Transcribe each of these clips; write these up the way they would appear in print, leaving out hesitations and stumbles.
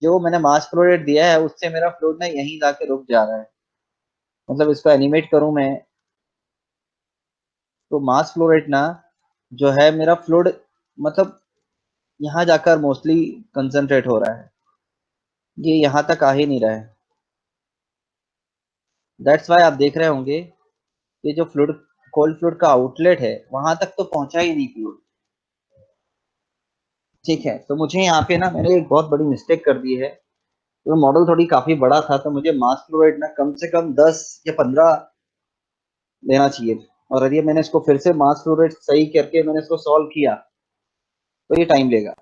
जो मैंने mass flow rate दिया है उससे मेरा फ्लूइड ना यहीं जाके रुक जा रहा है। मतलब इसको एनिमेट करूं मैं, तो मास फ्लो रेट ना जो है मेरा फ्लूइड, मतलब यहाँ जाकर मोस्टली कंसंट्रेट हो रहा है, ये यहाँ तक आ ही नहीं रहा है। दैट्स वाई आप देख रहे होंगे कि जो फ्लूइड, कोल्ड फ्लूइड का आउटलेट है वहां तक तो पहुंचा ही नहीं फ्लूइड। ठीक है, तो मुझे यहाँ पे ना मैंने एक बहुत बड़ी मिस्टेक कर दी है। तो मॉडल थोड़ी काफी बड़ा था, तो मुझे मास फ्लो रेट ना कम से कम 10 या 15 लेना चाहिए। और यदि मैंने इसको फिर से मास फ्लो रेट सही करके मैंने इसको सॉल्व किया तो ये टाइम लेगा।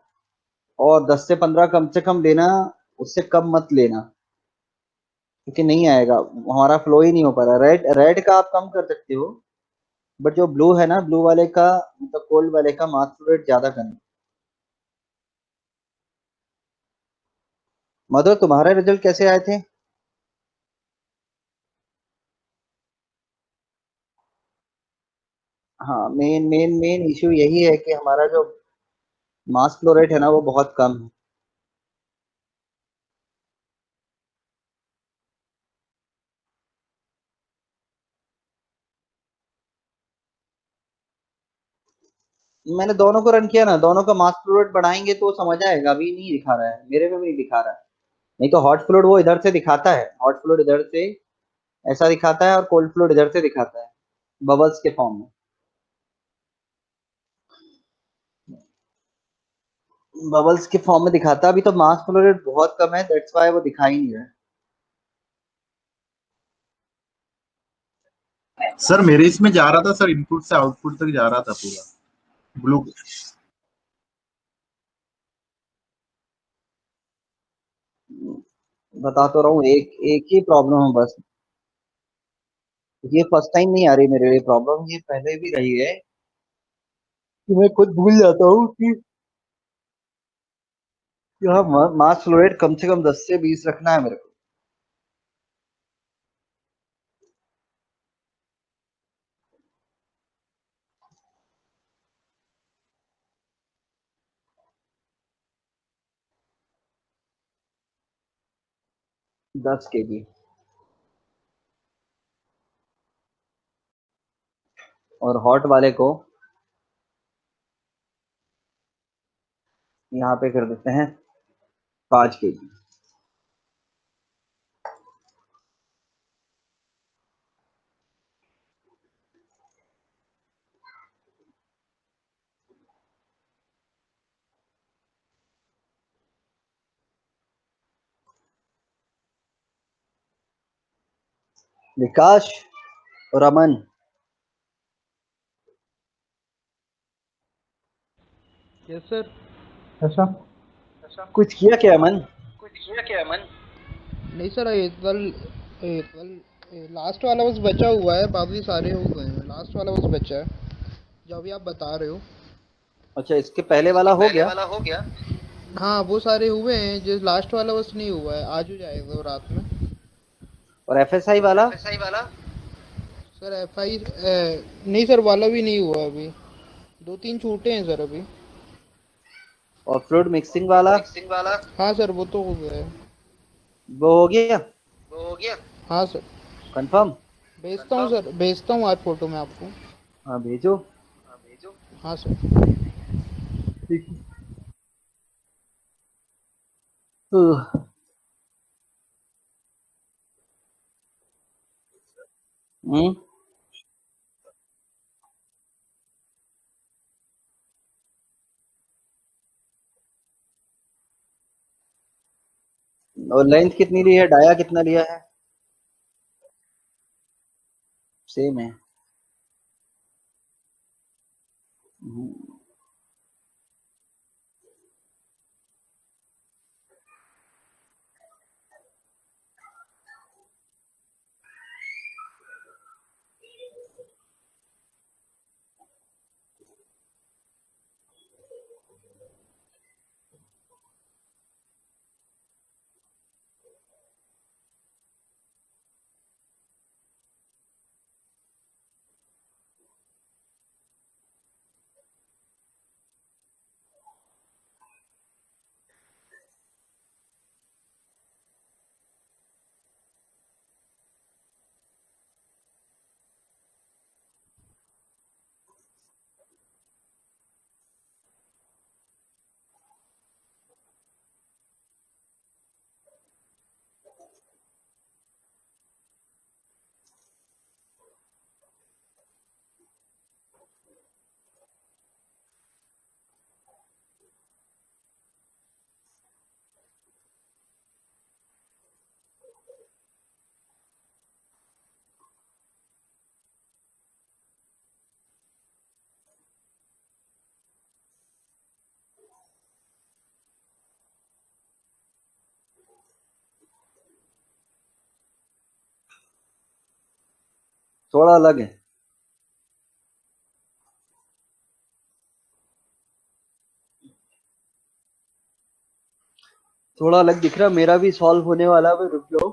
और 10 से 15 कम से कम लेना, उससे कम मत लेना, क्योंकि नहीं आएगा, हमारा फ्लो ही नहीं हो पा रहा। रेड रेड का आप कम कर सकते हो, बट जो ब्लू है ना, ब्लू वाले का मतलब कोल्ड वाले का मास फ्लो रेट ज्यादा करना। मधुर, तुम्हारे रिजल्ट कैसे आए थे? हाँ, मेन मेन मेन इशू यही है कि हमारा जो मास फ्लो रेट है ना वो बहुत कम है। मैंने दोनों को रन किया ना, दोनों का मास फ्लो रेट बढ़ाएंगे तो समझ आएगा। अभी नहीं दिखा रहा है, मेरे में भी नहीं दिखा रहा है। नहीं तो हॉट फ्लूइड वो इधर से दिखाता है, हॉट फ्लूइड इधर से ऐसा दिखाता है और कोल्ड फ्लूइड इधर से दिखाता है, बबल्स के फॉर्म में। बबल्स के फॉर्म में दिखाता है। अभी तो मास फ्लो रेट बहुत कम है, दैट्स व्हाई वो दिखा ही नहीं रहा है। सर मेरे इसमें जा रहा था सर, इनपुट से आउटपुट तक जा रहा था पूरा ब्लू। बता तो रहा हूँ, एक एक ही प्रॉब्लम है बस। ये फर्स्ट टाइम नहीं आ रही मेरे लिए प्रॉब्लम, ये पहले भी रही है कि मैं खुद भूल जाता हूँ कि यहाँ मास फ्लो रेट कम से कम 10 से 20 रखना है मेरे को। 10 kg। और हॉट वाले को यहाँ पे कर देते हैं 5 kg। विकास और अमन, यस सर। ऐसा कुछ किया क्या अमन? नहीं सर, ये कल लास्ट वाला बस बचा हुआ है, बाकी सारे हो गए हैं। लास्ट वाला बस बचा है जो अभी आप बता रहे हो। अच्छा, इसके पहले वाला हो गया? हाँ, वो सारे हुए हैं, जो लास्ट वाला बस नहीं हुआ है, आज हो जाएगा वो रात में। और एफएसआई वाला? सर एफ आई नहीं सर, वाला भी नहीं हुआ अभी। दो तीन छूटे हैं सर अभी। और फ्लूइड मिक्सिंग वाला? हाँ सर, वो तो हो गया है। वो हो गया? हाँ सर। कंफर्म? भेजता हूँ सर, भेजता हूँ आज फोटो में आपको। हाँ, भेजो। हाँ सर। ठीक है। उह, हम्म। और लेंथ कितनी ली है, डाया कितना लिया है? सेम है। हम्म। थोड़ा अलग है। थोड़ा अलग दिख रहा, मेरा भी सॉल्व होने वाला है, रुक जाओ।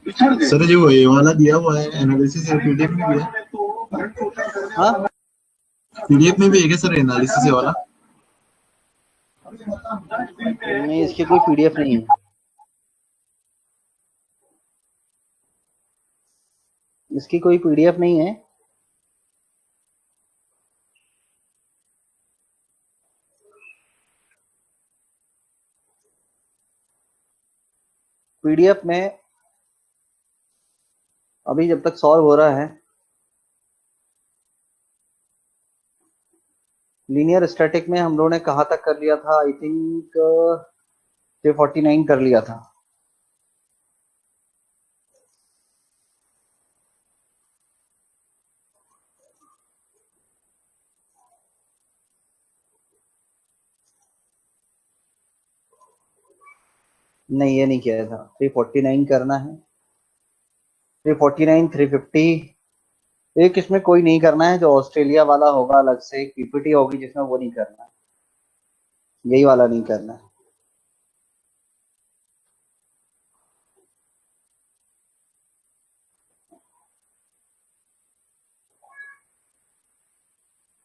सर जो ये वाला दिया हुआ है एनालिसिस पीडीएफ में भी है। हाँ पीडीएफ में भी है क्या सर एनालिसिस वाला? नहीं, इसकी कोई पीडीएफ नहीं है। इसकी कोई पीडीएफ नहीं है। पीडीएफ में अभी जब तक सॉल्व हो रहा है, लीनियर स्टैटिक में हम लोगों ने कहाँ तक कर लिया था? आई थिंक 349 कर लिया था। नहीं, ये नहीं किया था। 349 करना है। 349, 350। एक इसमें कोई नहीं करना है, जो ऑस्ट्रेलिया वाला होगा अलग से एक पीपीटी होगी जिसमें, वो नहीं करना है। यही वाला नहीं करना है।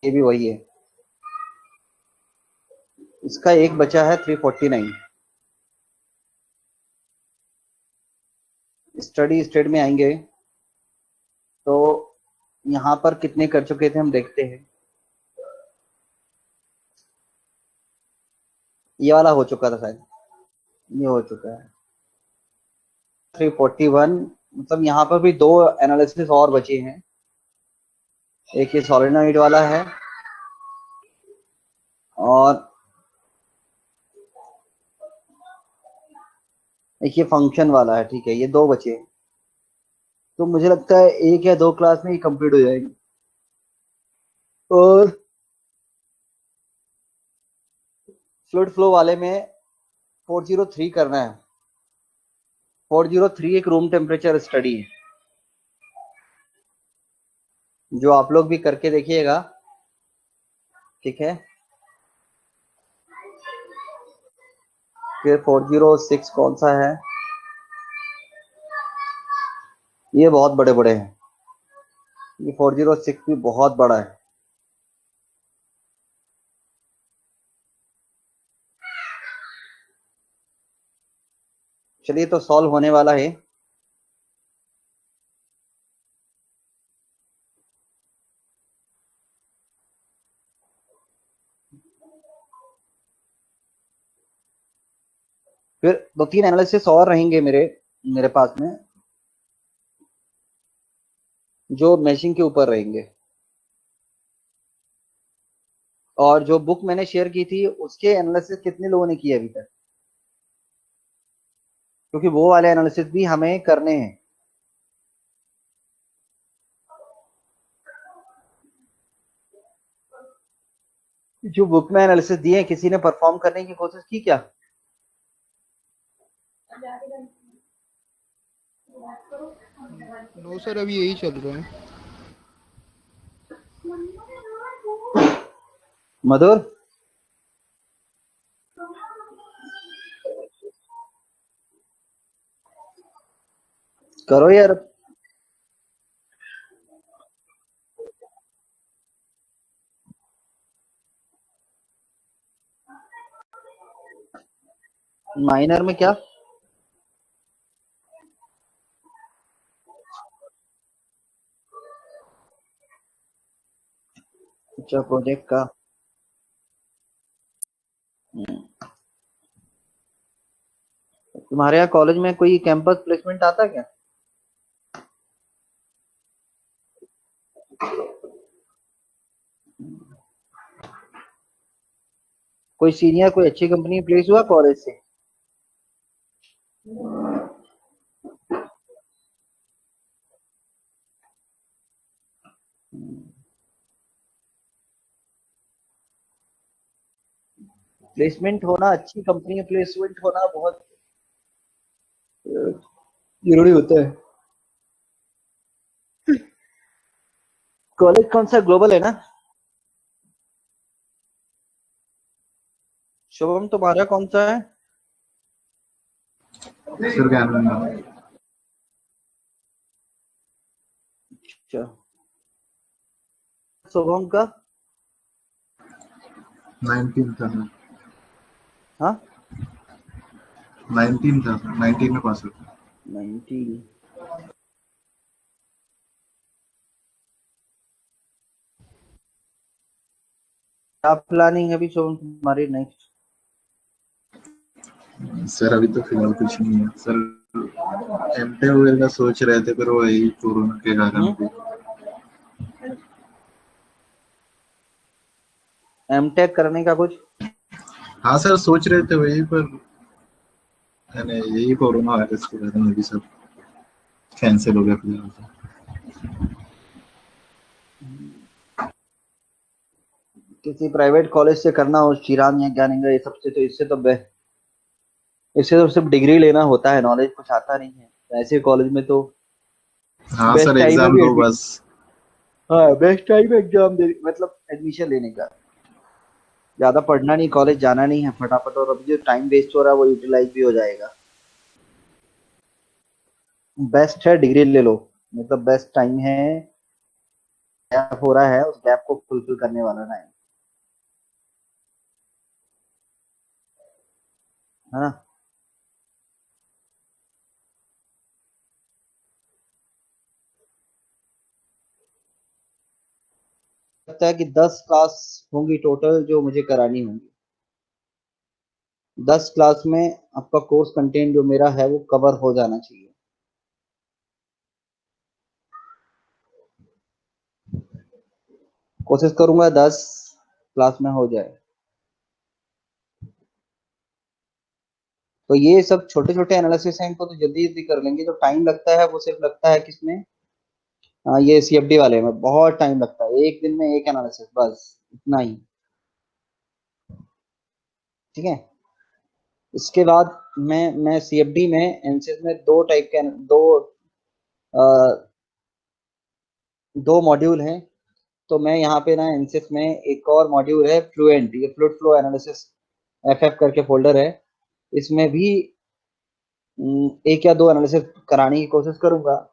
ये भी वही है। इसका एक बचा है 349। स्टडी स्टेट में आएंगे तो यहाँ पर कितने कर चुके थे हम देखते हैं। ये वाला हो चुका था शायद, ये हो चुका है 341। मतलब यहाँ पर भी दो एनालिसिस और बचे हैं। एक ये सोलेनॉइड वाला है और एक ये फंक्शन वाला है। ठीक है, ये दो बचे हैं। तो मुझे लगता है एक या दो क्लास में ही कंप्लीट हो जाएगी। और फ्लूइड फ्लो वाले में 403 करना है। 403 एक रूम टेम्परेचर स्टडी है, जो आप लोग भी करके देखिएगा। ठीक है, फिर 406 कौन सा है? ये बहुत बड़े बड़े हैं। ये 406 भी बहुत बड़ा है। चलिए, तो सॉल्व होने वाला है। फिर दो तीन एनालिसिस और रहेंगे मेरे मेरे पास में, जो मैशिंग के ऊपर रहेंगे। और जो बुक मैंने शेयर की थी उसके एनालिसिस कितने लोगों ने किए अभी तक? क्योंकि वो वाले एनालिसिस भी हमें करने हैं। जो बुक में एनालिसिस दिए हैं, किसी ने परफॉर्म करने की कोशिश की क्या? नो सर, अभी यही चल रहा है। मधुर, करो यार। माइनर में क्या? अच्छा, प्रोजेक्ट का। तुम्हारे यहाँ कॉलेज में कोई कैंपस प्लेसमेंट आता क्या? कोई सीनियर कोई अच्छी कंपनी प्लेस हुआ कॉलेज से? प्लेसमेंट होना, अच्छी कंपनी में प्लेसमेंट होना बहुत जरूरी होता है। कॉलेज कौन सा ग्लोबल है ना? शुभम तुम्हारा कौन सा है? सर ज्ञान में अच्छा, शुभम का 19 था। हाँ 19 था, 19 में पास हुआ। 90। क्या प्लानिंग है अभी शुभम तुम्हारी नेक्स्ट? सर अभी तो फिलहाल कुछ नहीं है सर। एमटेक वगैरह का सोच रहे थे पर वही कोरोना के कारण भी। एमटेक करने का कुछ? हाँ सर सोच रहे थे वही, पर मैंने यही कोरोना वायरस के कारण अभी सब कैंसिल हो गया फिलहाल तो। किसी प्राइवेट कॉलेज से करना हो, चिरान या ज्ञानेंद्र, ये सबसे तो इससे तो सिर्फ डिग्री लेना होता है, नॉलेज कुछ आता नहीं है। ऐसे कॉलेज में तो हाँ बेस्ट सर टाइम है एग्जाम भी दो बस। हाँ बेस्ट टाइम है एग्जाम दे मतलब एडमिशन लेने का। ज्यादा पढ़ना नहीं, कॉलेज जाना नहीं है फटाफट, और अभी जो टाइम वेस्ट हो रहा है वो यूटिलाइज भी हो जाएगा। बेस्ट है डिग्री ले लो, मतलब बेस्ट टाइम है। गैप हो रहा है, उस गैप को फुलफिल करने वाला टाइम है ना। लगता है कि 10 क्लास होंगी टोटल जो मुझे करानी होंगी। 10 क्लास में आपका कोर्स कंटेंट जो मेरा है वो कवर हो जाना चाहिए। कोशिश करूंगा 10 क्लास में हो जाए। तो ये सब छोटे छोटे एनालिसिस हैं, इनको तो जल्दी जल्दी कर लेंगे। जो टाइम लगता है वो सिर्फ लगता है किसमें, ये सीएफडी वाले में बहुत टाइम लगता है, एक दिन में एक एनालिसिस बस, इतना ही। ठीक है। इसके बाद मैं सीएफडी में एनसीएस में दो टाइप के अ, दो मॉड्यूल हैं। तो मैं यहाँ पे ना एनसीएस में एक और मॉड्यूल है फ्लुएंट, ये फ्लूइड फ्लो एनालिसिस एफएफ करके फोल्डर है। इसमें भी एक या दो एनालिसिस कराने की कोशिश करूंगा।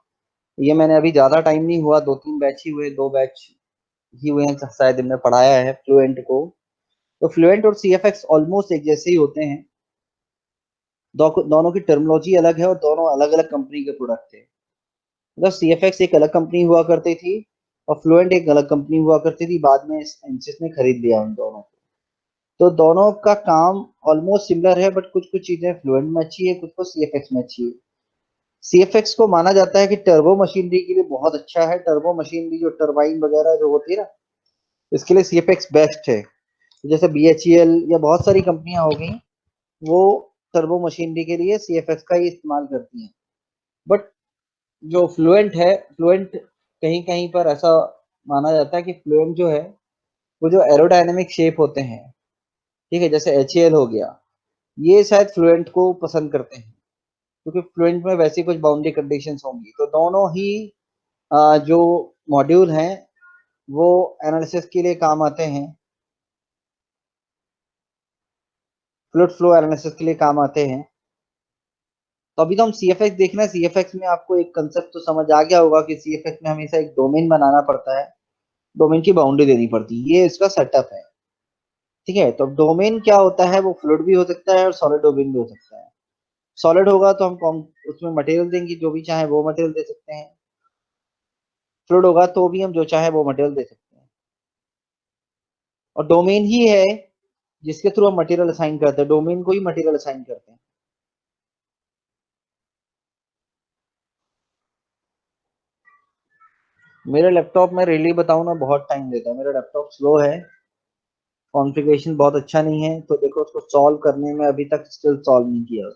ये मैंने अभी ज्यादा टाइम नहीं हुआ, 2-3 बैच ही हुए, 2 बैच ही हुए हैं शायद इनमें पढ़ाया है फ्लुएंट को। तो फ्लुएंट और सीएफएक्स ऑलमोस्ट एक जैसे ही होते हैं। दोनों की टर्मिनोलॉजी अलग है और दोनों अलग अलग कंपनी के प्रोडक्ट थे। मतलब सीएफएक्स एक अलग कंपनी हुआ करती थी और फ्लुएंट एक अलग कंपनी हुआ करती थी, बाद में एनसिस ने खरीद लिया उन दोनों को। तो दोनों का काम ऑलमोस्ट सिमिलर है, बट कुछ कुछ चीजें फ्लुएंट में अच्छी है, कुछ कुछ सीएफएक्स में अच्छी है। सीएफएक्स को माना जाता है कि टर्बो मशीनरी के लिए बहुत अच्छा है। टर्बो मशीनरी जो टरबाइन वगैरह जो होती है ना, इसके लिए सीएफएक्स बेस्ट है। जैसे बीएचईएल या बहुत सारी कंपनियां हो गई, वो टर्बो मशीनरी के लिए सीएफएक्स का ही इस्तेमाल करती हैं। बट जो फ्लुएंट है, फ्लुएंट कहीं कहीं पर ऐसा माना जाता है कि फ्लुएंट जो है वो जो एरोडायनेमिक शेप होते हैं, ठीक है, जैसे एचएएल हो गया, ये शायद फ्लुएंट को पसंद करते हैं, क्योंकि फ्लुएंट में वैसी कुछ बाउंड्री कंडीशंस होंगी। तो दोनों ही जो मॉड्यूल हैं वो एनालिसिस के लिए काम आते हैं, फ्लूइड फ्लो एनालिसिस के लिए काम आते हैं। तो अभी तो हम सीएफएक्स देखना है। सीएफएक्स में आपको एक कंसेप्ट तो समझ आ गया होगा कि सीएफएक्स में हमेशा एक डोमेन बनाना पड़ता है, डोमेन की बाउंड्री देनी पड़ती है, ये इसका सेटअप है। ठीक है, तो डोमेन क्या होता है, वो फ्लूइड भी हो सकता है और सॉलिड डोमेन भी हो सकता है। सॉलिड होगा तो हम उसमें मटेरियल देंगे, जो भी चाहे वो मटेरियल दे सकते हैं। फ्लूइड होगा तो भी हम जो चाहे वो मटेरियल दे सकते हैं। और डोमेन ही है जिसके थ्रू हम मटेरियल असाइन करते हैं, डोमेन को ही मटेरियल असाइन करते हैं। मेरे लैपटॉप में रियली बताऊं ना बहुत टाइम लेता है, मेरा लैपटॉप स्लो है, कॉन्फ़िगरेशन बहुत अच्छा नहीं है। तो देखो उसको सॉल्व करने में अभी तक स्टिल सॉल्व नहीं किया।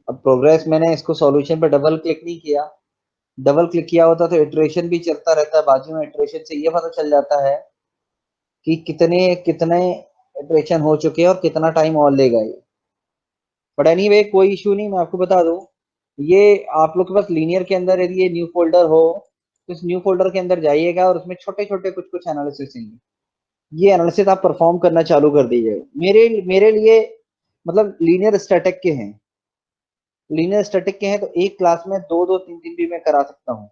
अब प्रोग्रेस, मैंने इसको सॉल्यूशन पे डबल क्लिक नहीं किया। डबल क्लिक किया होता तो इटरेशन भी चलता रहता है बाजू में, इटरेशन से ये पता चल जाता है कि कितने कितने इटरेशन हो चुके हैं और कितना टाइम और लेगा ये। बट एनीवे कोई इशू नहीं, मैं आपको बता दूं ये आप लोग के पास लीनियर के अंदर यदि ये न्यू फोल्डर हो तो इस न्यू फोल्डर के अंदर जाइएगा और उसमें छोटे छोटे कुछ कुछ एनालिसिस होंगे। ये एनालिसिस आप परफॉर्म करना चालू कर दीजिएगा। मेरे लिए मतलब लीनियर स्टैटिक के हैं, लीनियर स्टैटिक के हैं तो एक क्लास में दो दो तीन तीन भी मैं करा सकता हूँ।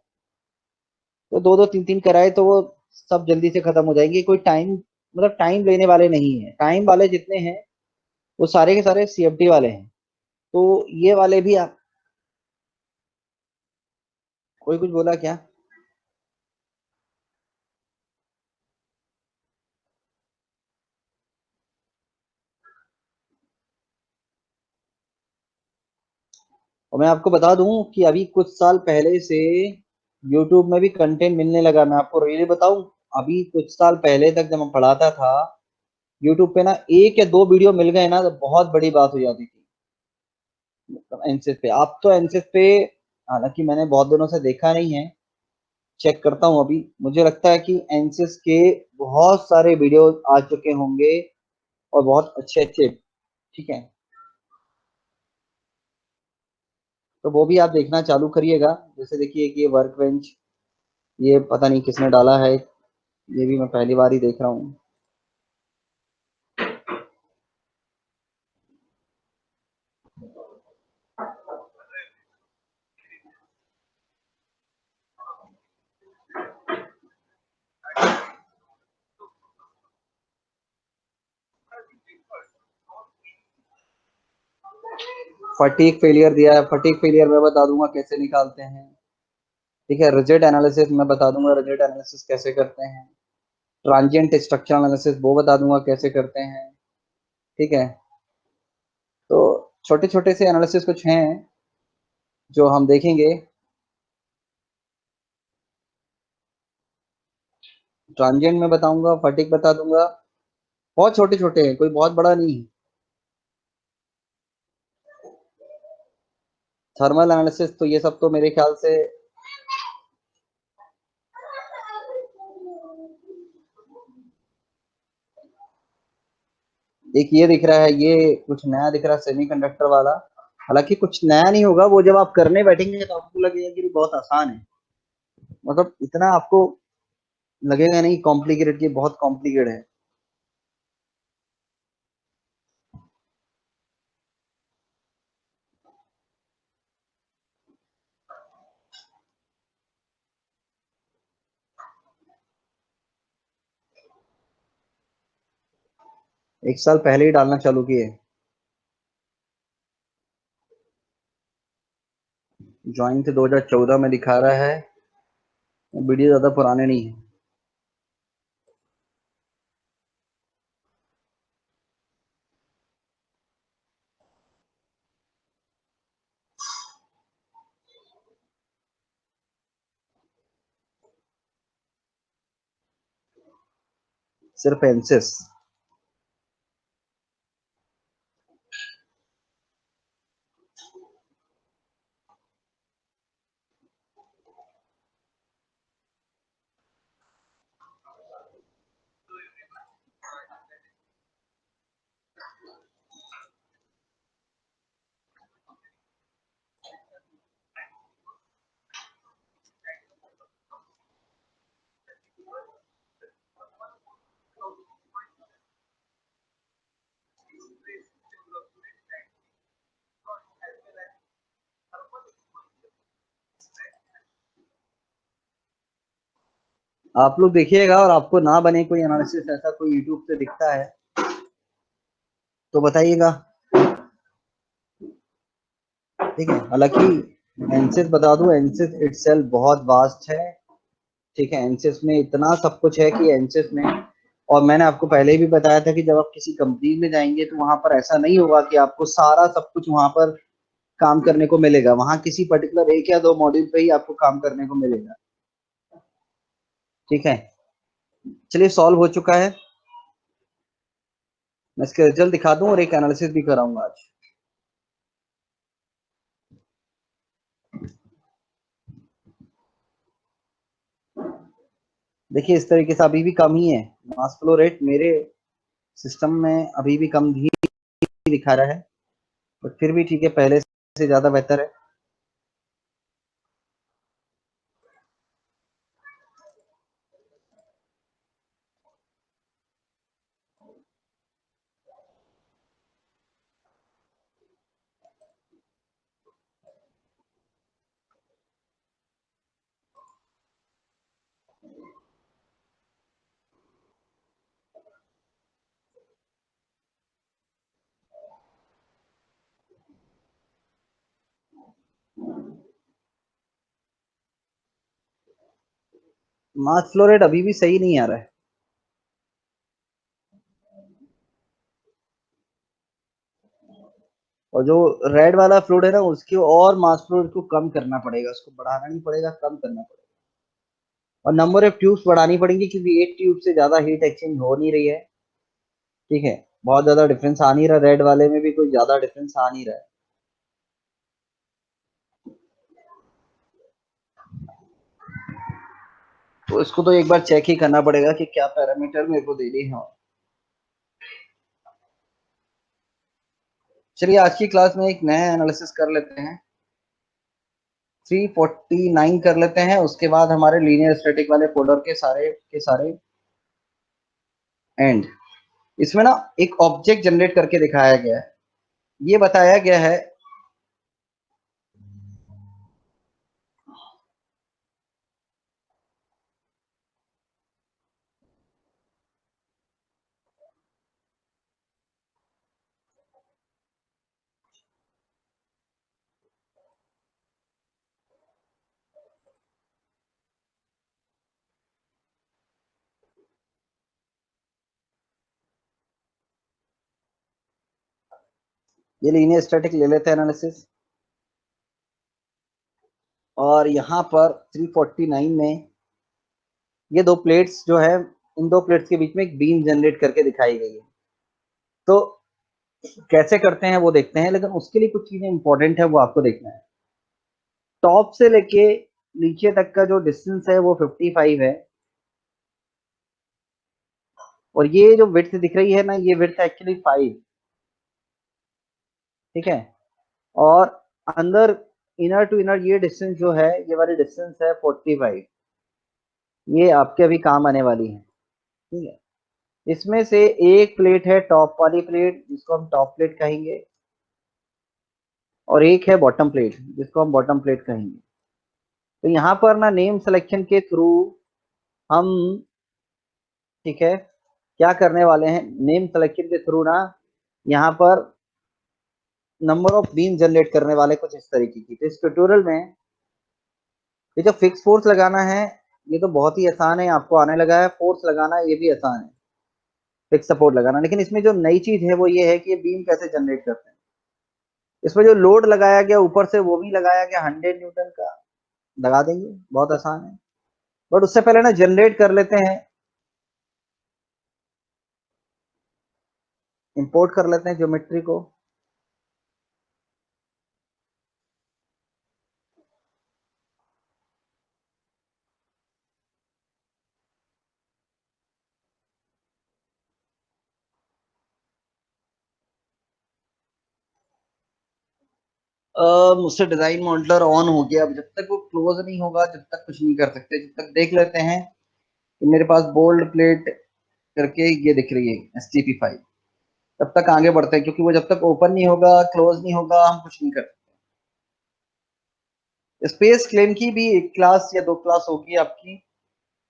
तो दो दो तीन तीन कराए तो वो सब जल्दी से खत्म हो जाएंगे। कोई टाइम मतलब टाइम लेने वाले नहीं है। टाइम वाले जितने हैं वो सारे के सारे सीएफटी वाले हैं। तो ये वाले भी आप कोई कुछ बोला क्या? और मैं आपको बता दूं कि अभी कुछ साल पहले से YouTube में भी कंटेंट मिलने लगा। मैं आपको रियली बताऊं, अभी कुछ साल पहले तक जब मैं पढ़ाता था YouTube पे ना एक या दो वीडियो मिल गए ना तो बहुत बड़ी बात हो जाती थी। मतलब एनसेस पे आप तो एनसेस पे, हालांकि मैंने बहुत दिनों से देखा नहीं है, चेक करता हूँ अभी। मुझे लगता है कि एनसेस के बहुत सारे वीडियो आ चुके होंगे और बहुत अच्छे अच्छे। ठीक है, तो वो भी आप देखना चालू करिएगा। जैसे देखिए कि ये वर्क बेंच, ये पता नहीं किसने डाला है, ये भी मैं पहली बार ही देख रहा हूँ। फटीक फेलियर दिया है, फटीक फेलियर मैं बता दूंगा कैसे निकालते हैं। ठीक है, रिजिड एनालिसिस मैं बता दूंगा रिजिड एनालिसिस कैसे करते हैं। ट्रांजिएंट स्ट्रक्चर एनालिसिस वो बता दूंगा कैसे करते हैं। ठीक है, तो छोटे छोटे से एनालिसिस कुछ हैं जो हम देखेंगे। ट्रांजिएंट में बताऊंगा, फटीक बता दूंगा। बहुत छोटे छोटे हैं, कोई बहुत बड़ा नहीं है। थर्मल एनालिसिस तो ये सब तो मेरे ख्याल से एक ये दिख रहा है, ये कुछ नया दिख रहा है सेमीकंडक्टर वाला। हालांकि कुछ नया नहीं होगा, वो जब आप करने बैठेंगे तो आपको लगेगा कि बहुत आसान है। मतलब इतना आपको लगेगा नहीं कॉम्प्लिकेटेड, कि बहुत कॉम्प्लिकेटेड है। एक साल पहले ही डालना चालू किए। ज्वाइन थे 2014 में दिखा रहा है, वीडियो ज्यादा पुराने नहीं है। सिर्फ एंसिस। आप लोग देखिएगा और आपको ना बने कोई एनालिसिस ऐसा कोई यूट्यूब पे दिखता है तो बताइएगा। ठीक है, हालांकि एनसिस बता दूं, एनसिस इटसेल्फ बहुत वास्ट है। ठीक है, एनसिस में इतना सब कुछ है कि एनसिस में, और मैंने आपको पहले भी बताया था कि जब आप किसी कंपनी में जाएंगे तो वहां पर ऐसा नहीं होगा कि आपको सारा सब कुछ वहां पर काम करने को मिलेगा। वहां किसी पर्टिकुलर एक या दो मॉड्यूल पे ही आपको काम करने को मिलेगा। ठीक है, चलिए सॉल्व हो चुका है। मैं इसके रिजल्ट दिखा दूं और एक एनालिसिस भी कराऊंगा आज। देखिए इस तरीके से अभी भी कम ही है मास फ्लो रेट मेरे सिस्टम में, अभी भी कम ही दिखा रहा है, बट फिर भी ठीक है, पहले से ज्यादा बेहतर है। मास फ्लो रेट अभी भी सही नहीं आ रहा है। और जो रेड वाला फ्लूइड है ना, उसकी और मास फ्लो रेट को कम करना पड़ेगा, उसको बढ़ाना नहीं पड़ेगा, कम करना पड़ेगा। और नंबर ऑफ ट्यूब्स बढ़ानी पड़ेंगी, क्योंकि एक ट्यूब से ज्यादा हीट एक्सचेंज हो नहीं रही है। ठीक है, बहुत ज्यादा डिफरेंस आ नहीं रहा, रेड वाले में भी कोई ज्यादा डिफरेंस आ नहीं रहा है। तो इसको तो एक बार चेक ही करना पड़ेगा कि क्या पैरामीटर मेरे को देने हैं। चलिए आज की क्लास में एक नया एनालिसिस कर लेते हैं। 349 कर लेते हैं, उसके बाद हमारे लीनियर स्टैटिक वाले फोल्डर के सारे एंड। इसमें ना एक ऑब्जेक्ट जनरेट करके दिखाया गया है। ये बताया गया है ये लीनियर स्टैटिक ले लेते हैं एनालिसिस। और यहाँ पर 349 में ये दो प्लेट्स जो है, इन दो प्लेट्स के बीच में एक बीम जनरेट करके दिखाई गई है। तो कैसे करते हैं वो देखते हैं, लेकिन उसके लिए कुछ चीजें इंपॉर्टेंट है, वो आपको देखना है। टॉप से लेके नीचे तक का जो डिस्टेंस है वो 55 है। और ये जो विड्थ दिख रही है ना, ये विड्थ एक्चुअली 5। ठीक है। और अंदर इनर टू इनर ये डिस्टेंस जो है, ये वाली डिस्टेंस है 45। ये आपके अभी काम आने वाली है। ठीक है। इसमें से एक प्लेट है टॉप वाली प्लेट, जिसको हम टॉप प्लेट कहेंगे, और एक है बॉटम प्लेट, जिसको हम बॉटम प्लेट कहेंगे। तो यहाँ पर ना नेम सिलेक्शन के थ्रू हम, ठीक है, क्या करने वाले हैं, नेम सिलेक्शन के थ्रू ना यहाँ पर नंबर ऑफ बीम जनरेट करने वाले कुछ इस तरीके की। तो इस ट्यूटोरियल में ये जो फिक्स फोर्स लगाना है, ये तो बहुत ही आसान है, आपको आने लगा है। फोर्स लगाना ये भी आसान है, फिक्स सपोर्ट लगाना। लेकिन इसमें जो नई चीज है वो ये है कि ये बीम कैसे जनरेट करते हैं। इसमें जो लोड लगाया गया ऊपर से, वो भी लगाया गया 100 न्यूटन का, लगा देंगे, बहुत आसान है। बट उससे पहले ना जनरेट कर लेते हैं, इंपोर्ट कर लेते हैं ज्योमेट्री को। मुझसे डिजाइन मॉडलर ऑन हो गया। अब जब तक वो क्लोज नहीं होगा, जब तक कुछ नहीं कर सकते। जब तक देख लेते हैं कि मेरे पास बोल्ड प्लेट करके ये दिख रही है STP5, तब तक आगे बढ़ते हैं, क्योंकि वो जब तक ओपन नहीं होगा, क्लोज नहीं होगा, हम कुछ नहीं कर सकते। स्पेस क्लेम की भी एक क्लास या दो क्लास होगी आपकी,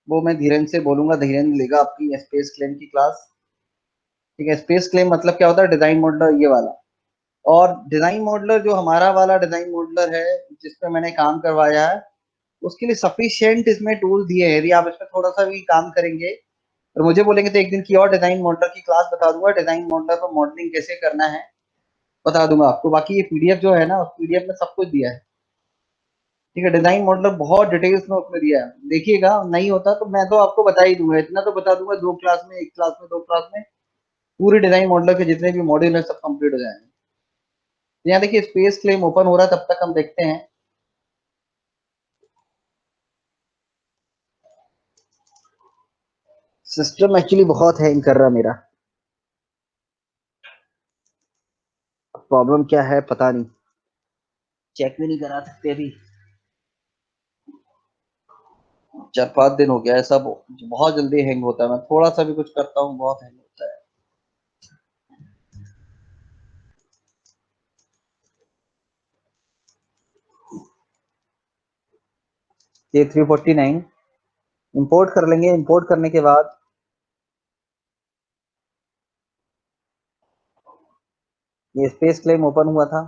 वो मैं धीरेन्द्र से बोलूंगा, धीरेन्द्र लेगा आपकी स्पेस क्लेम की क्लास। ठीक है। स्पेस क्लेम मतलब क्या होता है, डिजाइन मॉडलर ये वाला। और डिजाइन मॉडलर जो हमारा वाला डिजाइन मॉडलर है, जिसपे मैंने काम करवाया है, उसके लिए सफिशिएंट इसमें टूल दिए हैं। यदि आप इसमें थोड़ा सा भी काम करेंगे और मुझे बोलेंगे तो एक दिन की और डिजाइन मॉडलर की क्लास बता दूंगा, डिजाइन मॉडलर पर मॉडलिंग कैसे करना है बता दूंगा आपको। बाकी ये PDF जो है ना, उस PDF में सब कुछ दिया है। ठीक है। डिजाइन मॉडलर बहुत डिटेल्स में उसमें दिया है, देखिएगा। नहीं होता तो मैं तो आपको बता ही दूंगा, इतना तो बता दूंगा, दो क्लास में, एक क्लास में, दो क्लास में पूरी डिजाइन मॉडलर के जितने भी मॉड्यूल है सब कंप्लीट हो जाएंगे। तो यहाँ देखिए स्पेस क्लेम ओपन हो रहा है, तब तक हम देखते हैं। सिस्टम एक्चुअली बहुत हैंग कर रहा है मेरा, प्रॉब्लम क्या है पता नहीं, चेक भी नहीं करा सकते अभी। 4-5 दिन हो गया है, सब बहुत जल्दी हैंग होता है। मैं थोड़ा सा भी कुछ करता हूँ बहुत हैंग होता है। ये 349 इंपोर्ट कर लेंगे। इंपोर्ट करने के बाद ये स्पेस क्लेम ओपन हुआ था।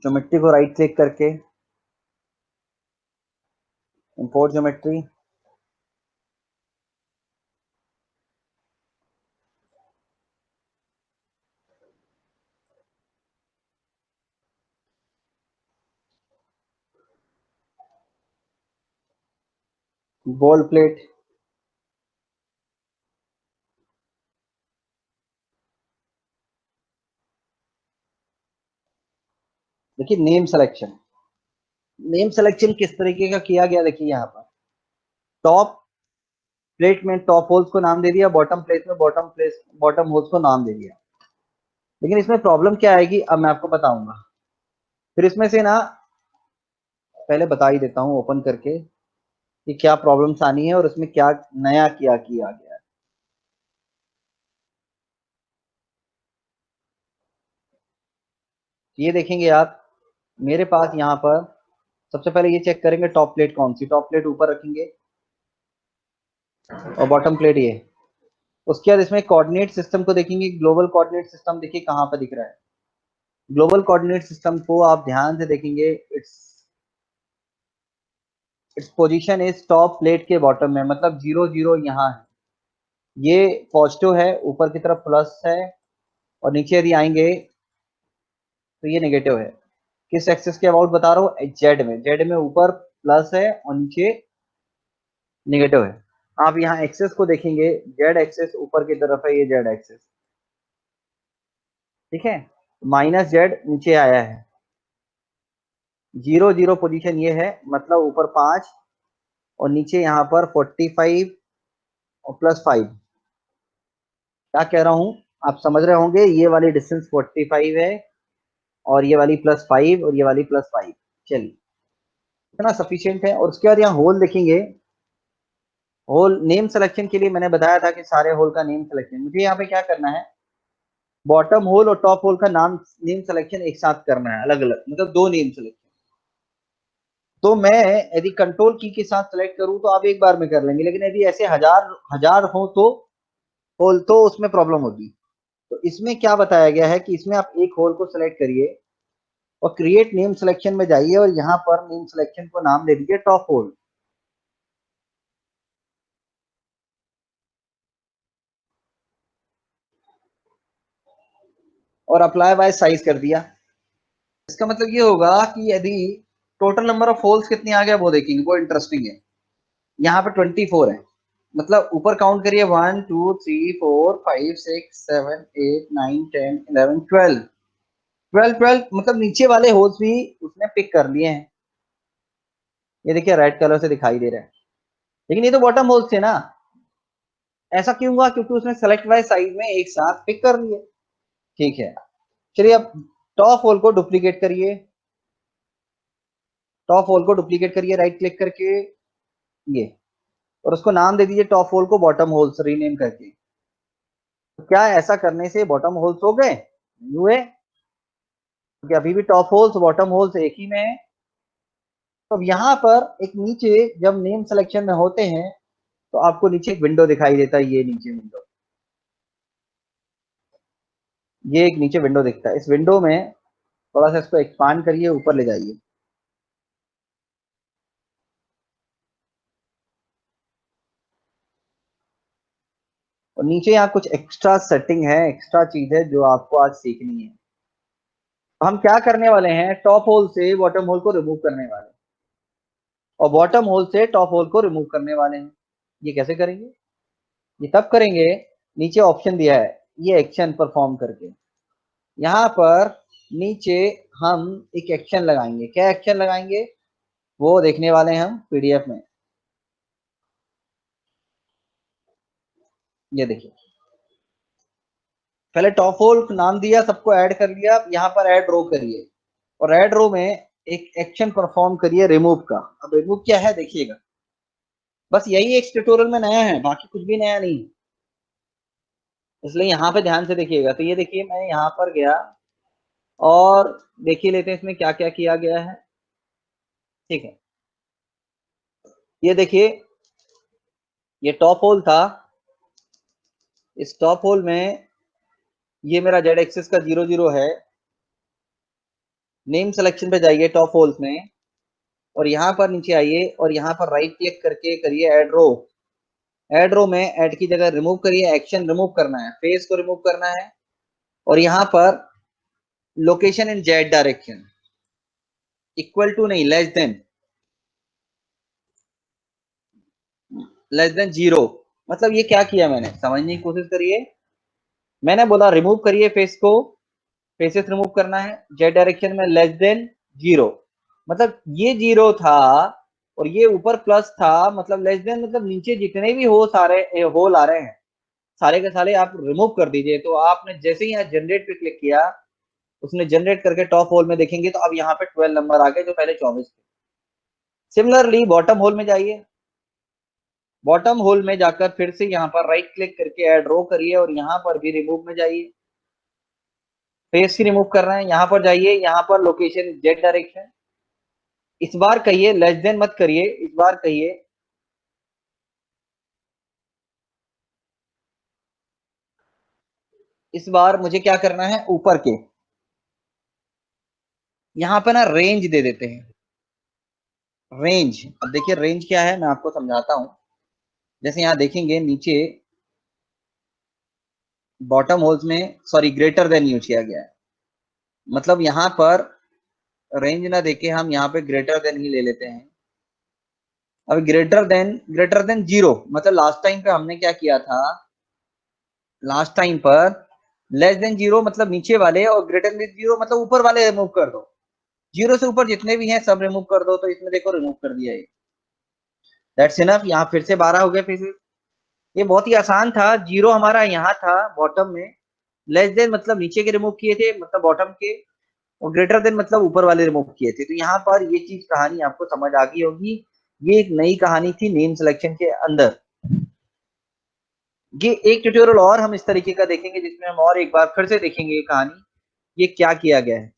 ज्योमेट्री को राइट क्लिक करके इंपोर्ट ज्योमेट्री, गोल्ड प्लेट, देखिए नेम सिलेक्शन, नेम सिलेक्शन किस तरीके का किया गया, देखिए यहाँ पर टॉप प्लेट में टॉप होल्स को नाम दे दिया, बॉटम प्लेट में बॉटम होल्स को नाम दे दिया। लेकिन इसमें प्रॉब्लम क्या आएगी अब मैं आपको बताऊंगा। फिर इसमें से ना पहले बता ही देता हूँ ओपन करके कि क्या प्रॉब्लम्स आनी है और इसमें क्या नया किया गया है। ये देखेंगे आप, मेरे पास यहाँ पर सबसे पहले ये चेक करेंगे टॉप प्लेट कौन सी, टॉप प्लेट ऊपर रखेंगे और बॉटम प्लेट ये। उसके बाद इसमें कोऑर्डिनेट सिस्टम को देखेंगे, ग्लोबल कोऑर्डिनेट सिस्टम देखिए कहाँ पर दिख रहा है। ग्लोबल कोऑर्डिनेट सिस्टम को आप ध्यान से देखेंगे, its position is top plate के बॉटम में, मतलब 0 0 यहाँ है, ये पॉजिटिव है, ऊपर की तरफ प्लस है और नीचे यदि आएंगे तो ये नेगेटिव है। किस एक्सिस के अबाउट बता रहा हूँ, जेड में ऊपर प्लस है और नीचे नेगेटिव है। आप यहाँ एक्सेस को देखेंगे, जेड एक्सेस ऊपर की तरफ है, ये जेड एक्सेस, ठीक है, माइनस जेड नीचे आया है, 0 0 पोजीशन ये है, मतलब ऊपर 5 और नीचे यहाँ पर 45 और +5। क्या कह रहा हूँ आप समझ रहे होंगे, ये वाली डिस्टेंस 45 है और ये वाली +5 और ये वाली +5। चलिए इतना सफिशियंट है। और उसके बाद यहाँ होल देखेंगे, होल नेम सिलेक्शन के लिए मैंने बताया था कि सारे होल का नेम सिलेक्शन, मुझे यहाँ पे क्या करना है, बॉटम होल और टॉप होल का नाम नेम सिलेक्शन एक साथ करना है, अलग अलग, मतलब दो नेम सिलेक्शन। तो मैं यदि कंट्रोल की के साथ सेलेक्ट करूं तो आप एक बार में कर लेंगे, लेकिन यदि ऐसे हजार हजार हो तो होल तो उसमें प्रॉब्लम होगी। तो इसमें क्या बताया गया है कि इसमें आप एक होल को सिलेक्ट करिए और क्रिएट नेम सिलेक्शन में जाइए और यहाँ पर नेम सिलेक्शन को नाम दे दीजिए टॉप होल। और अप्लाई बाय साइज कर दिया। इसका मतलब ये होगा कि यदि टोटल नंबर ऑफ होल्स कितने आ गया वो देखेंगे, वो इंटरेस्टिंग है। यहाँ पे 24 है, मतलब ऊपर काउंट करिए 1 2 3 4 5 6 7 8 9 10 11 12 12 12, मतलब नीचे वाले होल्स भी उसने पिक कर लिए हैं, ये देखिए रेड कलर से दिखाई दे रहा है, लेकिन ये तो बॉटम होल्स थे ना। ऐसा क्यों हुआ, क्योंकि उसने सेलेक्ट बाय साइज में एक साथ पिक कर लिए। ठीक है, चलिए अब टॉप होल को डुप्लीकेट करिए, टॉप होल को डुप्लीकेट करिए राइट क्लिक करके ये, और उसको नाम दे दीजिए टॉप होल को बॉटम होल्स रीनेम करके। तो क्या ऐसा करने से बॉटम होल्स हो गए, हुए, क्योंकि अभी भी टॉप होल्स बॉटम होल्स एक ही में है। तो अब यहाँ पर एक नीचे जब नेम सिलेक्शन में होते हैं तो आपको नीचे एक विंडो दिखाई देता है, ये नीचे विंडो, ये एक नीचे विंडो दिखता है। इस विंडो में थोड़ा सा इसको एक्सपांड करिए, ऊपर ले जाइए, और नीचे यहाँ कुछ एक्स्ट्रा सेटिंग है, एक्स्ट्रा चीज है जो आपको आज सीखनी है। तो हम क्या करने वाले हैं, टॉप होल से बॉटम होल को रिमूव करने वाले हैं और बॉटम होल से टॉप होल को रिमूव करने वाले हैं। ये कैसे करेंगे, ये तब करेंगे, नीचे ऑप्शन दिया है ये एक्शन परफॉर्म करके, यहाँ पर नीचे हम एक एक्शन लगाएंगे। क्या एक्शन लगाएंगे वो देखने वाले हैं हम पीडीएफ में। ये देखिए, पहले टॉप होल नाम दिया, सबको ऐड कर लिया, यहाँ पर ऐड रो करिए और ऐड रो में एक एक्शन परफॉर्म करिए रिमूव का। अब रिमूव क्या है देखिएगा, बस यही एक ट्यूटोरियल में नया है, बाकी कुछ भी नया नहीं, इसलिए यहाँ पे ध्यान से देखिएगा। तो ये देखिए मैं यहाँ पर गया और देखिए लेते हैं इसमें क्या क्या किया गया है। ठीक है, ये देखिए ये टॉप होल था, इस टॉप होल में ये मेरा जेड एक्सिस का 0 0 है, नेम सिलेक्शन पे जाइए टॉप होल्स में, और यहाँ पर नीचे आइए और यहाँ पर राइट क्लिक करके करिए ऐड रो। ऐड रो में ऐड की जगह रिमूव करिए, एक्शन रिमूव करना है, फेस को रिमूव करना है, और यहाँ पर location in Z direction equal to नहीं, लेस देन 0। मतलब ये क्या किया मैंने, समझने की कोशिश करिए। मैंने बोला रिमूव करिए फेस को, फेसेस रिमूव करना है, जेड डायरेक्शन में लेस देन 0। मतलब ये 0 था और ये ऊपर प्लस था, मतलब लेस देन मतलब नीचे जितने भी हो सारे होल आ रहे हैं सारे के सारे आप रिमूव कर दीजिए। तो आपने जैसे ही यहाँ जनरेट पे क्लिक किया, उसने जनरेट करके टॉप होल में देखेंगे तो अब यहाँ पे 12 नंबर आ गए जो पहले 24 थे। सिमिलरली बॉटम होल में जाइए, बॉटम होल में जाकर फिर से यहाँ पर राइट क्लिक करके ऐड रो करिए और यहाँ पर भी रिमूव में जाइए, फेस की रिमूव कर रहे हैं, यहाँ पर जाइए, यहाँ पर लोकेशन जेड डायरेक्शन। इस बार कहिए लेस देन मत करिए, इस बार कहिए इस बार मुझे क्या करना है, ऊपर के यहाँ पे ना रेंज दे देते हैं। रेंज, अब देखिए रेंज क्या है मैं आपको समझाता हूं। जैसे यहाँ देखेंगे नीचे बॉटम होल्स में सॉरी ग्रेटर देन यूज किया गया है, मतलब यहाँ पर रेंज ना देके हम यहाँ पे ग्रेटर देन ही ले लेते हैं। अब ग्रेटर देन 0 मतलब लास्ट टाइम पे हमने क्या किया था, लास्ट टाइम पर लेस देन 0 मतलब नीचे वाले और ग्रेटर देन 0 मतलब ऊपर वाले रिमूव कर दो। 0 से ऊपर जितने भी हैं सब रिमूव कर दो, तो इसमें देखो रिमूव कर दिया ये। That's enough. यहाँ फिर से 12 हो गए फिर। ये बहुत ही आसान था। 0 हमारा यहाँ था बॉटम में, लेस देन मतलब नीचे के रिमूव किए थे मतलब बॉटम के, और ग्रेटर देन मतलब ऊपर वाले रिमूव किए थे। तो यहाँ पर ये चीज कहानी आपको समझ आ गई होगी। ये एक नई कहानी थी नेम सिलेक्शन के अंदर। ये एक ट्यूटोरियल और हम इस तरीके का देखेंगे जिसमें हम और एक बार फिर से देखेंगे ये कहानी, ये क्या किया गया है।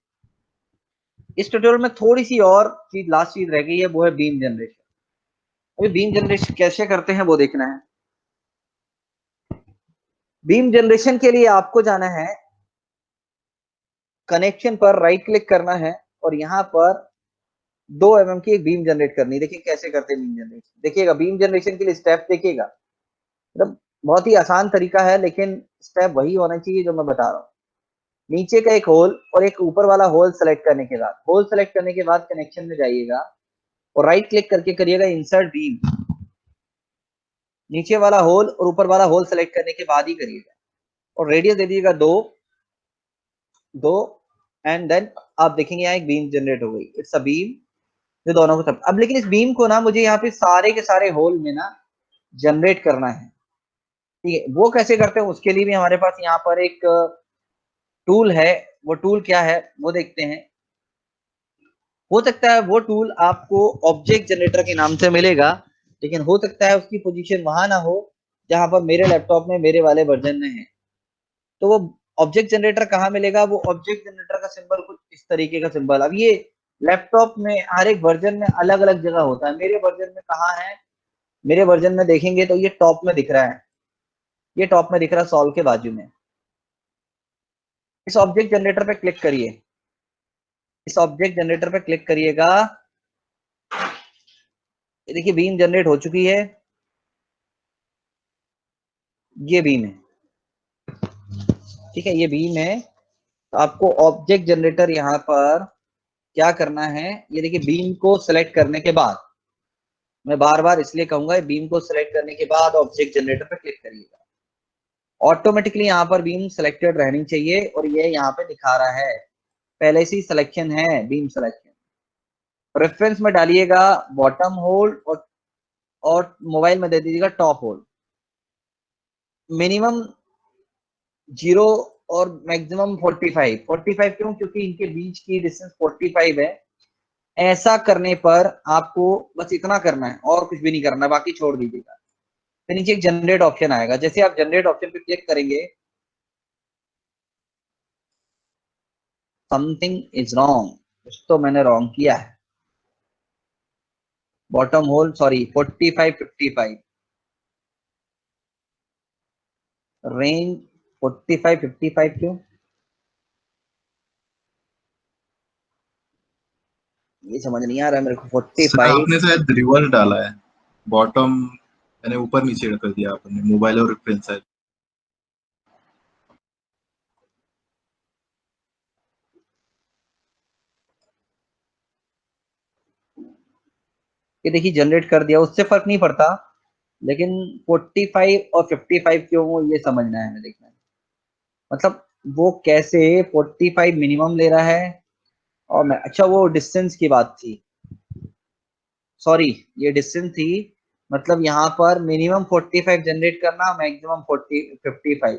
इस ट्यूटोरियल में थोड़ी सी और चीज लास्ट चीज रह गई है, वो है बीम जनरेशन। अभी बीम जनरेशन कैसे करते हैं वो देखना है। बीम जनरेशन के लिए आपको जाना है, कनेक्शन पर राइट क्लिक करना है और यहाँ पर 2 mm की एक बीम जनरेट करनी है। देखिए कैसे करते हैं बीम जनरेशन, देखिएगा बीम जनरेशन के लिए स्टेप देखिएगा। मतलब बहुत ही आसान तरीका है, लेकिन स्टेप वही होना चाहिए जो मैं बता रहा हूँ। नीचे का एक होल और एक ऊपर वाला होल सेलेक्ट करने के बाद, होल सेलेक्ट करने के बाद कनेक्शन में जाइएगा और राइट क्लिक करके करिएगा इंसर्ट बीम। नीचे वाला होल और ऊपर वाला होल सेलेक्ट करने के बाद ही करिएगा और रेडियस दे दीजिएगा 2 2 एंड देन आप देखेंगे यहाँ एक बीम जनरेट हो गई। इट्स अ बीम जो दोनों को सब। अब लेकिन इस बीम को ना मुझे यहाँ पे सारे के सारे होल में ना जनरेट करना है। ठीक है, वो कैसे करते हैं उसके लिए भी हमारे पास यहाँ पर एक टूल है। वो टूल क्या है वो देखते हैं। हो सकता है वो टूल आपको ऑब्जेक्ट जनरेटर के नाम से मिलेगा, लेकिन हो सकता है उसकी पोजीशन वहां ना हो जहां पर मेरे लैपटॉप में मेरे वाले वर्जन में है। तो वो ऑब्जेक्ट जनरेटर कहाँ मिलेगा, वो ऑब्जेक्ट जनरेटर का सिंबल कुछ इस तरीके का सिंबल। अब ये लैपटॉप में हर एक वर्जन में अलग अलग जगह होता है। मेरे वर्जन में कहाँ है, मेरे वर्जन में देखेंगे तो ये टॉप में दिख रहा है, ये टॉप में दिख रहा है सॉल्व के बाजू में। इस ऑब्जेक्ट जनरेटर पे क्लिक करिए, इस ऑब्जेक्ट जनरेटर पे क्लिक करिएगा। ये देखिए बीम जनरेट हो चुकी है, ये बीम है। ठीक है, ये बीम है। तो आपको ऑब्जेक्ट जनरेटर यहाँ पर क्या करना है, ये देखिए बीम को सिलेक्ट करने के बाद, मैं बार बार इसलिए कहूंगा बीम को सिलेक्ट करने के बाद ऑब्जेक्ट जनरेटर पे क्लिक करिएगा। ऑटोमेटिकली यहाँ पर बीम सिलेक्टेड रहनी चाहिए और ये यहाँ पे दिखा रहा है पहले से ही सिलेक्शन है बीम सिलेक्शन। रेफरेंस में डालिएगा बॉटम होल और मोबाइल में दे दीजिएगा टॉप होल। मिनिमम 0 और मैक्सिमम 45। 45 क्यों, क्योंकि इनके बीच की डिस्टेंस 45 है। ऐसा करने पर आपको बस इतना करना है और कुछ भी नहीं करना, बाकी छोड़ दीजिएगा। फिर नीचे एक जनरेट ऑप्शन आएगा, जैसे आप जनरेट ऑप्शन पे क्लिक करेंगे, समथिंग इज रॉन्ग, कुछ तो मैंने रॉन्ग किया है। बॉटम होल सॉरी 45 55 रेंज 45 55 क्यों, ये समझ नहीं आ रहा है मेरे को। सर 45 आपने शायद रिवर्स डाला है, बॉटम यानी ऊपर नीचे कर दिया आपने मोबाइल और रेफरेंस साइज। ये देखिए जनरेट कर दिया, उससे फर्क नहीं पड़ता, लेकिन 45 और 55 क्यों वो ये समझना है, हमें देखना है। मतलब वो कैसे 45 मिनिमम ले रहा है और मैं, अच्छा वो डिस्टेंस की बात थी, सॉरी ये डिस्टेंस थी। मतलब यहाँ पर मिनिमम 45 जनरेट करना, मैक्सिमम 55।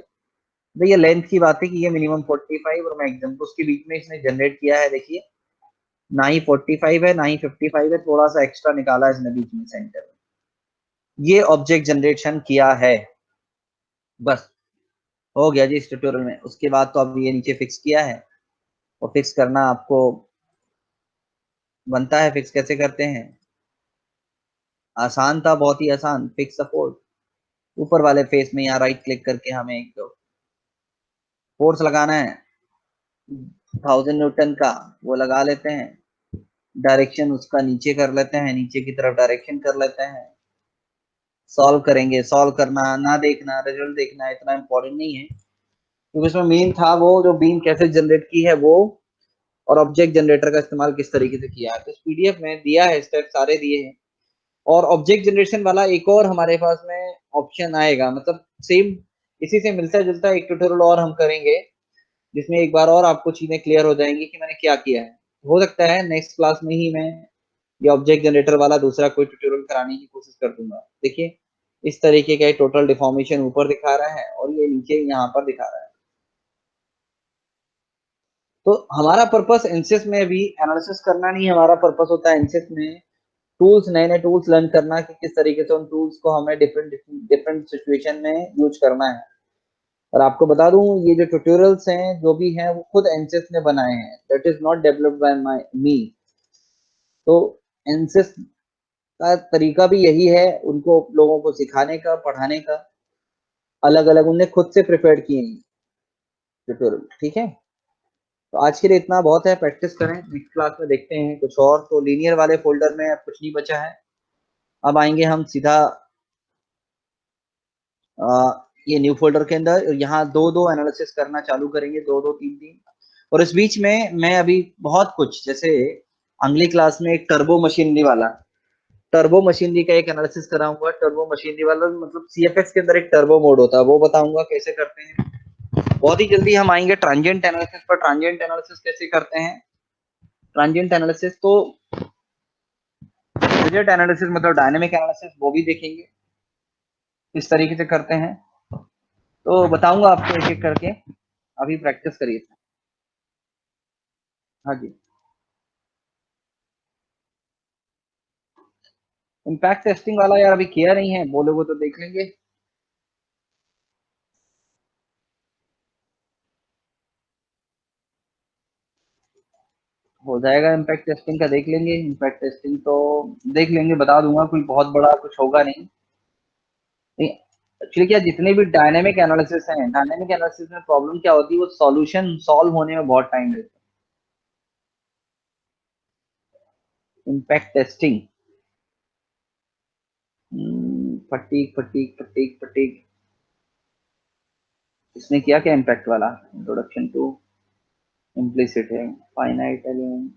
तो ये लेंथ की बात है कि ये मिनिमम 45 और मैक्सिमम, तो उसके बीच में इसने जनरेट किया है। देखिए ना ही 45 है ना ही 55 है, थोड़ा सा एक्स्ट्रा निकाला है इसने बीच में सेंटर में, ये ऑब्जेक्ट जनरेशन किया है। बस हो गया जी इस ट्यूटोरियल में। उसके बाद तो अब ये नीचे फिक्स किया है, और फिक्स करना आपको बनता है। फिक्स कैसे करते हैं, आसान था, बहुत ही आसान। फिक्स सपोर्ट, ऊपर वाले फेस में यहाँ राइट क्लिक करके हमें एक फोर्स लगाना है 1000 न्यूटन का, वो लगा लेते हैं। डायरेक्शन उसका नीचे कर लेते हैं, नीचे की तरफ डायरेक्शन कर लेते हैं। सॉल्व करेंगे, सॉल्व करना ना देखना, रिजल्ट देखना इतना इंपॉर्टेंट नहीं है, क्योंकि इसमें मेन था वो जो बीम कैसे जनरेट की है वो, और ऑब्जेक्ट जनरेटर का इस्तेमाल किस तरीके से किया है। तो इस पीडीएफ में दिया है, स्टेप सारे दिए हैं। और ऑब्जेक्ट जनरेशन वाला एक और हमारे पास में ऑप्शन आएगा, मतलब सेम इसी से मिलता जुलता एक ट्यूटोरियल और हम करेंगे, जिसमें एक बार और आपको चीजें क्लियर हो जाएंगी कि मैंने क्या किया है। हो सकता है नेक्स्ट क्लास में ही मैं ये ऑब्जेक्ट जनरेटर वाला दूसरा कोई ट्यूटोरियल कराने की कोशिश कर दूंगा। देखिए इस तरीके का टोटल डिफॉर्मेशन ऊपर दिखा रहा है और ये नीचे यहाँ पर दिखा रहा है। तो हमारा पर्पस एनसिस में भी एनालिसिस करना नहीं, हमारा पर्पस होता है एनसिस में टूल्स, नए नए टूल्स लर्न करना कि किस तरीके से उन टूल्स को हमें डिफरेंट डिफरेंट सिचुएशन में यूज करना है। और आपको बता दूं ये जो ट्यूटोरियल्स हैं जो भी हैं वो खुद एनसिस ने बनाए हैं, that is not developed by my me. तो एनसिस का तरीका भी यही है, उनको लोगों को सिखाने का, पढ़ाने का, अलग अलग उनने खुद से प्रिपेयर किए हैं ट्यूटोरियल। ठीक है, तो आज के लिए इतना बहुत है, प्रैक्टिस करें। नेक्स्ट क्लास में देखते हैं कुछ और। तो लीनियर वाले फोल्डर में अब कुछ नहीं बचा है, अब आएंगे हम सीधा ये न्यू फोल्डर के अंदर, और यहाँ दो दो एनालिसिस करना चालू करेंगे, दो दो तीन तीन। और इस बीच में मैं अभी बहुत कुछ, जैसे अगली क्लास में एक टर्बो मशीनरी वाला, टर्बो मशीनरी का एक एनालिसिस कराऊंगा। टर्बो मशीनरी वाला मतलब सीएफएक्स के अंदर एक टर्बो मोड होता है, वो बताऊंगा कैसे करते हैं। बहुत ही जल्दी हम आएंगे ट्रांजिएंट एनालिसिस पर। ट्रांजिएंट एनालिसिस कैसे करते हैं, ट्रांजिएंट एनालिसिस तो रिजल्ट एनालिसिस मतलब डायनेमिक एनालिसिस, वो भी देखेंगे किस तरीके से करते हैं। तो बताऊंगा आपको एक एक करके, अभी प्रैक्टिस करिए। हाँ जी, इम्पैक्ट टेस्टिंग वाला यार अभी किया नहीं है, बोलोगे तो देख लेंगे। हो जाएगा, इम्पैक्ट टेस्टिंग का देख लेंगे। इम्पैक्ट टेस्टिंग तो देख लेंगे, बता दूंगा, कोई बहुत बड़ा कुछ होगा नहीं। एक्चुअली क्या, जितने भी डायनेमिक एनालिसिस हैं, डायनेमिक एनालिसिस में प्रॉब्लम क्या होती है, वो सॉल्यूशन सॉल्व होने में बहुत टाइम लेता है। Impact testing, fatigue fatigue fatigue fatigue, इसने किया क्या इम्पैक्ट वाला, इंट्रोडक्शन टू इम्प्लिसिट है, फाइनाइट एलिमेंट,